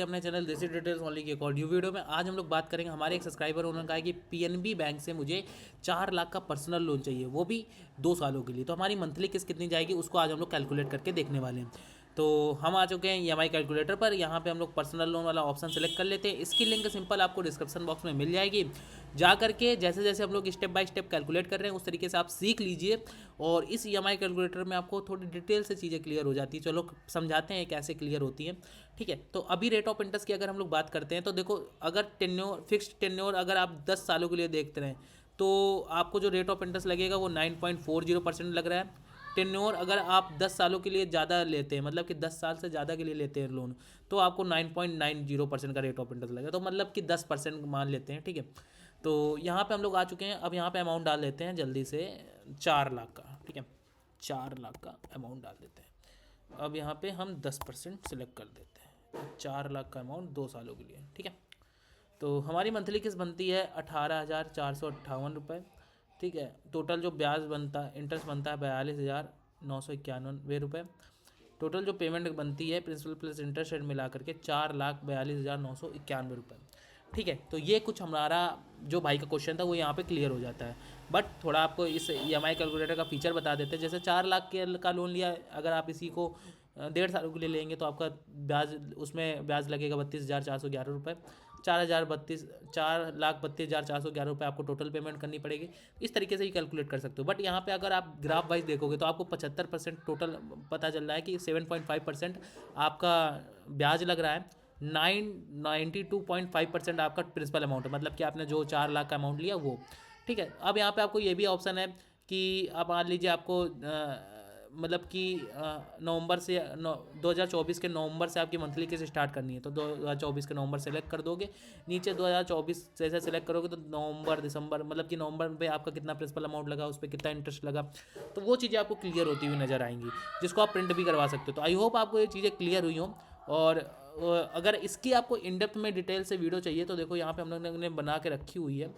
अपने चैनल देसी details only की एक ऑडियो वीडियो में। आज हम लोग बात करेंगे, हमारे एक सब्सक्राइबर उन्होंने कहा कि पीएनबी बैंक से मुझे 4 लाख का पर्सनल लोन चाहिए, वो भी 2 सालों के लिए। तो हमारी मंथली किस्त कितनी जाएगी उसको आज हम लोग कैलकुलेट करके देखने वाले हैं। तो हम आ चुके हैं ईएमआई कैलकुलेटर पर। यहाँ पे हम लोग पर्सनल लोन वाला ऑप्शन सेलेक्ट कर लेते हैं। इसकी लिंक सिंपल आपको डिस्क्रिप्शन बॉक्स में मिल जाएगी। जा करके जैसे जैसे हम लोग स्टेप बाय स्टेप कैलकुलेट कर रहे हैं उस तरीके से आप सीख लीजिए, और इस ईएमआई कैलकुलेटर में आपको थोड़ी डिटेल से चीज़ें क्लियर हो जाती है। चलो समझाते हैं कैसे क्लियर होती है। ठीक है, तो अभी रेट ऑफ इंटरेस्ट की अगर हम लोग बात करते हैं तो देखो, अगर टेन्योर फिक्स्ड टेन्योर अगर आप 10 सालों के लिए देखते हैं तो आपको जो रेट ऑफ इंटरेस्ट लगेगा वो 9.40% लग रहा है। टेन्योर अगर आप 10 सालों के लिए ज़्यादा लेते हैं, मतलब कि 10 साल से ज़्यादा के लिए लेते हैं लोन, तो आपको 9.90% का रेट ऑफ इंटरेस्ट लगेगा। तो मतलब कि 10% मान लेते हैं। ठीक है, तो यहाँ पे हम लोग आ चुके हैं। अब यहाँ पे अमाउंट डाल देते हैं जल्दी से, 4 लाख का। ठीक है, 4 लाख का अमाउंट डाल देते हैं। अब यहाँ पे हम 10% सिलेक्ट कर देते हैं। 4 लाख का अमाउंट 2 सालों के लिए। ठीक है, तो हमारी मंथली किस्त बनती है 18,458 रुपये। ठीक है, टोटल जो ब्याज बनता है, इंटरेस्ट बनता है 42,991 रुपये। टोटल जो पेमेंट बनती है प्रिंसिपल प्लस इंटरेस्ट रेट मिला करके 4,42,991 रुपये। ठीक है, तो ये कुछ हमारा जो भाई का क्वेश्चन था वो यहाँ पे क्लियर हो जाता है। बट थोड़ा आपको इस ईएमआई कैलकुलेटर का फीचर बता देते हैं। जैसे 4 लाख के का लोन लिया, अगर आप इसी को 1.5 सालों के लिए लेंगे तो आपका ब्याज, उसमें ब्याज लगेगा 32,411 रुपये। 4,32,411 आपको टोटल पेमेंट करनी पड़ेगी। इस तरीके से ही कैलकुलेट कर सकते हो। बट यहाँ पे अगर आप ग्राफ वाइज देखोगे तो आपको 75% टोटल पता चल रहा है कि 7.5% आपका ब्याज लग रहा है। 92.5% आपका प्रिंसिपल अमाउंट है, मतलब कि आपने जो 4 लाख का अमाउंट लिया वो। ठीक है, अब यहाँ पे आपको ये भी ऑप्शन है कि आप मान लीजिए आपको मतलब कि नवंबर से 2024 के नवंबर से आपकी मंथली किस्त स्टार्ट करनी है, तो 2024 के नवंबर सेलेक्ट कर दोगे। नीचे 2024 जैसे सेलेक्ट करोगे तो नवंबर दिसंबर, मतलब कि नवंबर में आपका कितना प्रिंसिपल अमाउंट लगा, उस पर कितना इंटरेस्ट लगा, तो वो चीज़ें आपको क्लियर होती हुई नजर आएंगी, जिसको आप प्रिंट भी करवा सकते हो। तो आई होप आपको ये चीज़ें क्लियर हुई हों। और अगर इसकी आपको इन डेप्थ में डिटेल से वीडियो चाहिए तो देखो यहाँ पे हम लोग ने बना के रखी हुई है।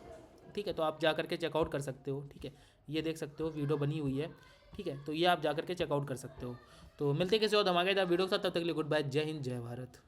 ठीक है, तो आप जा करके चेकआउट कर सकते हो। ठीक है, ये देख सकते हो वीडियो बनी हुई है। ठीक है, तो ये आप जा करके चेकआउट कर सकते हो। तो मिलते हैं किसी और धमाकेदार वीडियो के साथ, तब तक के लिए गुड बाय, जय हिंद, जय भारत।